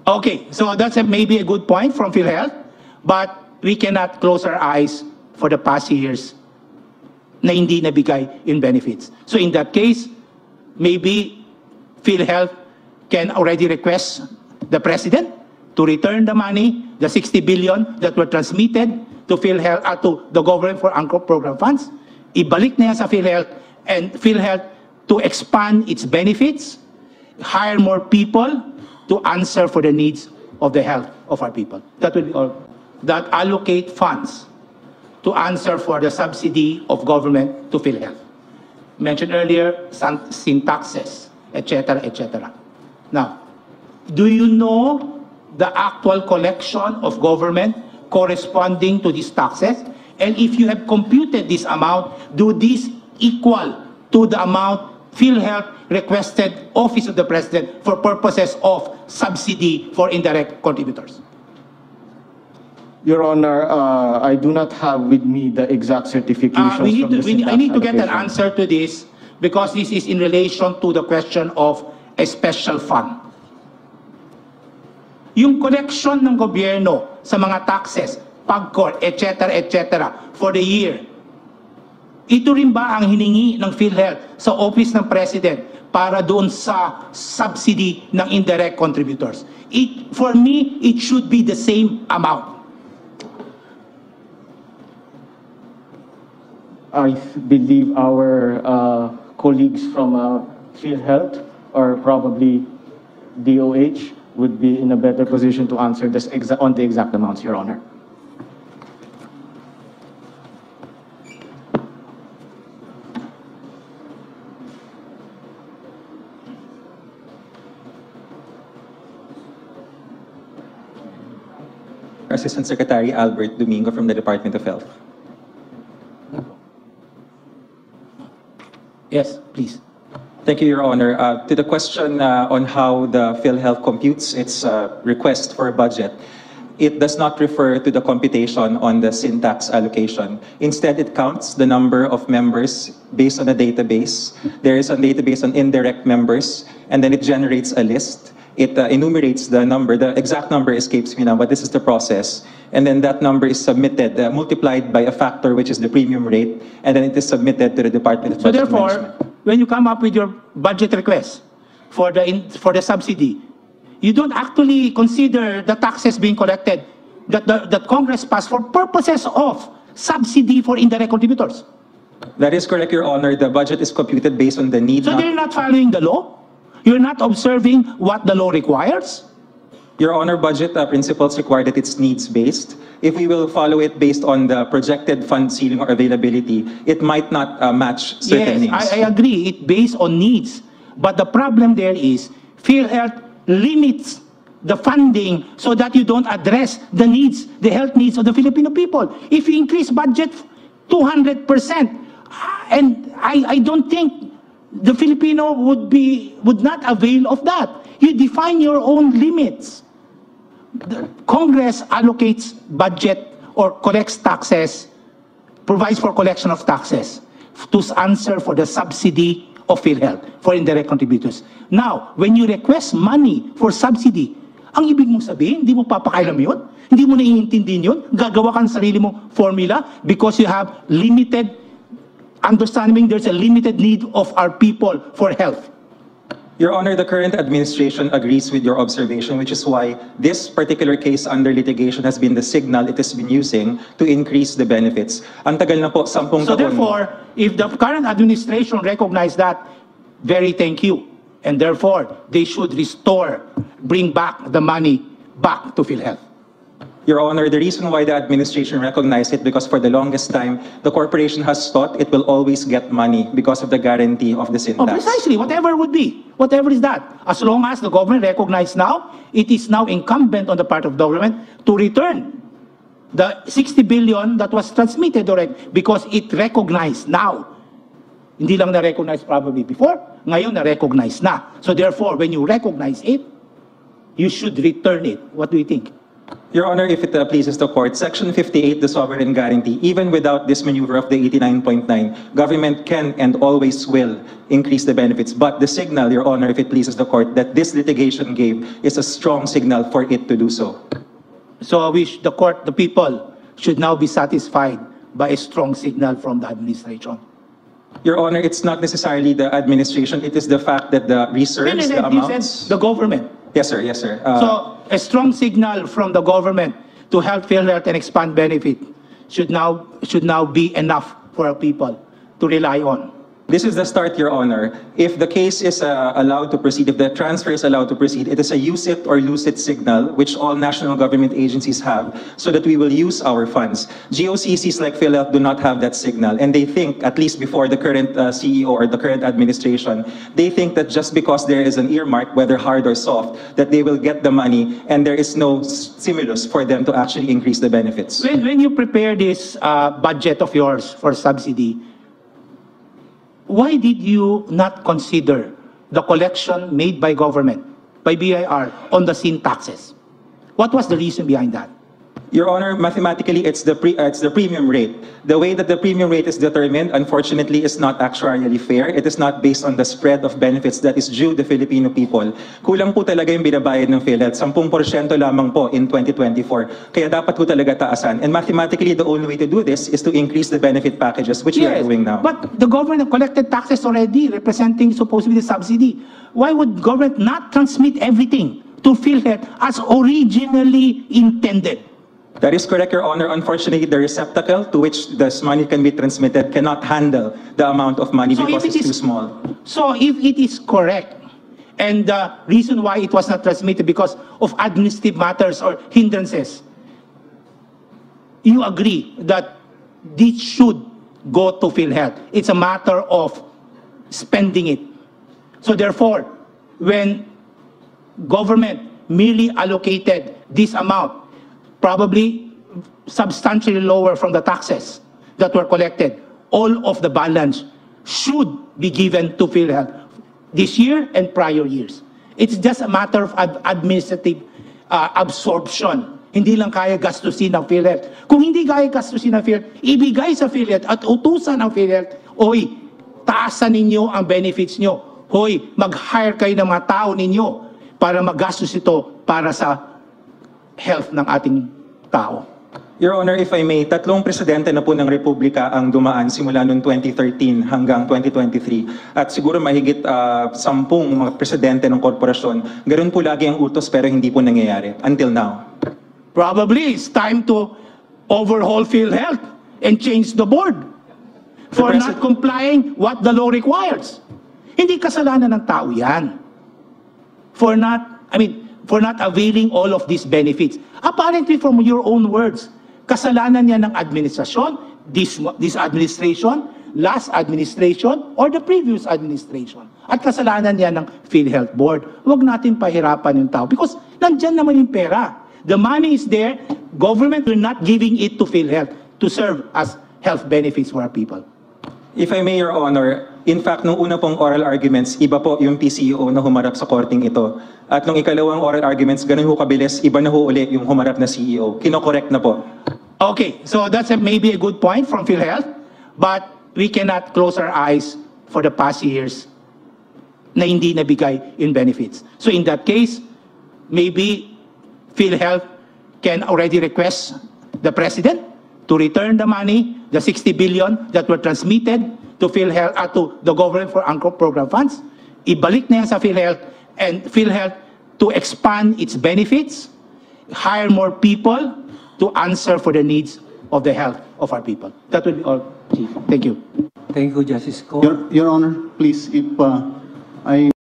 Okay, so that's maybe a good point from PhilHealth, but we cannot close our eyes for the past years na hindi nabigay in benefits. So in that case, maybe PhilHealth can already request the President to return the money, the 60 billion that were transmitted to PhilHealth, to the government for Anchor Program funds. Ibalik na yan sa PhilHealth, and PhilHealth to expand its benefits, hire more people to answer for the needs of the health of our people. That will be all. That allocate funds to answer for the subsidy of government to PhilHealth. Mentioned earlier, sin taxes, etc., etc. Now, do you know the actual collection of government corresponding to these taxes? And if you have computed this amount, do this equal to the amount PhilHealth requested Office of the President for purposes of subsidy for indirect contributors? Your Honor, I do not have with me the exact certifications. I need to get an answer to this, because this is in relation to the question of a special fund. Yung collection ng gobyerno sa mga taxes, PAGCOR, etc., etc., for the year, ito rin ba ang hiningi ng PhilHealth sa Office ng President para doon sa subsidy ng indirect contributors? For me, it should be the same amount. I believe our colleagues from PhilHealth or probably DOH would be in a better position to answer this on the exact amounts, Your Honor. Assistant Secretary Albert Domingo from the Department of Health. Yes, please. Thank you, Your Honor. To the question on how the PhilHealth computes its request for a budget, it does not refer to the computation on the sin tax allocation. Instead, it counts the number of members based on a database. There is a database on indirect members, and then it generates a list. It enumerates the number. The exact number escapes me now, but this is the process. And then that number is submitted, multiplied by a factor, which is the premium rate, and then it is submitted to the Department of Budget Therefore, Management. when you come up with your budget request for the subsidy, you don't actually consider the taxes being collected that Congress passed for purposes of subsidy for indirect contributors. That is correct, Your Honor. The budget is computed based on the need. So they're not following the law? You're not observing what the law requires? Your Honor, budget principles require that it's needs-based. If we will follow it based on the projected fund ceiling or availability, it might not match certain needs. Yes, I agree. It's based on needs. But the problem there is PhilHealth limits the funding so that you don't address the needs, the health needs of the Filipino people. If you increase budget 200%, and I don't think the Filipino would not avail of that. You define your own limits. The Congress allocates budget or collects taxes, provides for collection of taxes to answer for the subsidy of PhilHealth for indirect contributors. Now, when you request money for subsidy, ang ibig mong sabihin, hindi mo papakailam yun? Hindi mo naiintindihin yun? Gagawa ka ng sarili mong formula because you have limited understanding there's a limited need of our people for health. Your Honor, the current administration agrees with your observation, which is why this particular case under litigation has been the signal it has been using to increase the benefits. Ang tagal na po, 10 taon. So therefore, if the current administration recognizes that, very thank you. And therefore, they should bring back the money back to PhilHealth. Your Honor, the reason why the administration recognized it, because for the longest time, the corporation has thought it will always get money because of the guarantee of the sin Oh, tax. precisely, whatever would be, whatever is that. As long as the government recognizes now, it is now incumbent on the part of government to return the 60 billion that was transmitted already because it recognized now. Hindi lang na-recognize probably before, ngayon na-recognize na. So therefore, when you recognize it, you should return it. What do you think? Your Honor, if it pleases the court, Section 58, the sovereign guarantee, even without this maneuver of the 89.9, government can and always will increase the benefits. But the signal, Your Honor, if it pleases the court, that this litigation gave is a strong signal for it to do so. So I wish the court, the people, should now be satisfied by a strong signal from the administration. Your Honor, it's not necessarily the administration, it is the fact that the reserves, the amounts... The government. Yes, sir, yes, sir. So a strong signal from the government to help PhilHealth and expand benefit should now be enough for our people to rely on. This is the start, Your Honor. If the case is allowed to proceed, if the transfer is allowed to proceed, it is a use it or lose it signal, which all national government agencies have, so that we will use our funds. GOCCs like PhilHealth do not have that signal, and they think, at least before the current CEO or the current administration, they think that just because there is an earmark, whether hard or soft, that they will get the money, and there is no stimulus for them to actually increase the benefits. When you prepare this budget of yours for subsidy, why did you not consider the collection made by government, by BIR, on the sin taxes? What was the reason behind that? Your Honor, mathematically, it's the premium rate. The way that the premium rate is determined, unfortunately, is not actuarially fair. It is not based on the spread of benefits that is due the Filipino people. Kulang po talaga yung binabayad ng PhilHealth. 10% lamang po in 2024. Kaya dapat po talaga taasan. And mathematically, the only way to do this is to increase the benefit packages, which we are doing now. But the government collected taxes already, representing supposedly the subsidy. Why would government not transmit everything to PhilHealth as originally intended? That is correct, Your Honor. Unfortunately, the receptacle to which this money can be transmitted cannot handle the amount of money because it's too small. So if it is correct, and the reason why it was not transmitted because of administrative matters or hindrances, you agree that this should go to PhilHealth. It's a matter of spending it. So therefore, when government merely allocated this amount, probably substantially lower from the taxes that were collected, all of the balance should be given to PhilHealth this year and prior years. It's just a matter of administrative absorption. Hindi lang kaya gastusin ng PhilHealth. Kung hindi kaya gastusin ng PhilHealth, ibigay sa PhilHealth at utusan ng PhilHealth, oy, taasan ninyo ang benefits nyo. Hoy, mag-hire kayo ng mga tao ninyo para magastos ito para sa health ng ating tao. Your Honor, if I may, 3 presidente na po ng Republika ang dumaan simula noong 2013 hanggang 2023. At siguro mahigit 10 mga presidente ng korporasyon. Ganun po lagi ang utos pero hindi po nangyayari until now. Probably it's time to overhaul PhilHealth and change the board for not complying what the law requires. Hindi kasalanan ng tao yan. For not availing all of these benefits. Apparently from your own words, kasalanan niya ng administrasyon, this administration, last administration, or the previous administration. At kasalanan niya ng PhilHealth Board. Huwag natin pahirapan yung tao because nandyan naman yung pera. The money is there, government will not giving it to PhilHealth to serve as health benefits for our people. If I may, Your Honor, in fact, nung una pong oral arguments, iba po yung PCEO na humarap sa korting ito. At nung ikalawang oral arguments, ganun ho kabilis, iba na ho uli yung humarap na CEO. Kino-correct na po. Okay, so that's maybe a good point from PhilHealth, but we cannot close our eyes for the past years na hindi nabigay in benefits. So in that case, maybe PhilHealth can already request the President to return the money, the 60 billion that were transmitted to PhilHealth, to the government for Angkor program funds. Ibalik na yan sa PhilHealth, and PhilHealth to expand its benefits, hire more people to answer for the needs of the health of our people. That will be all, Chief. Thank you. Thank you, Justice Ko. Your Honor, please, if I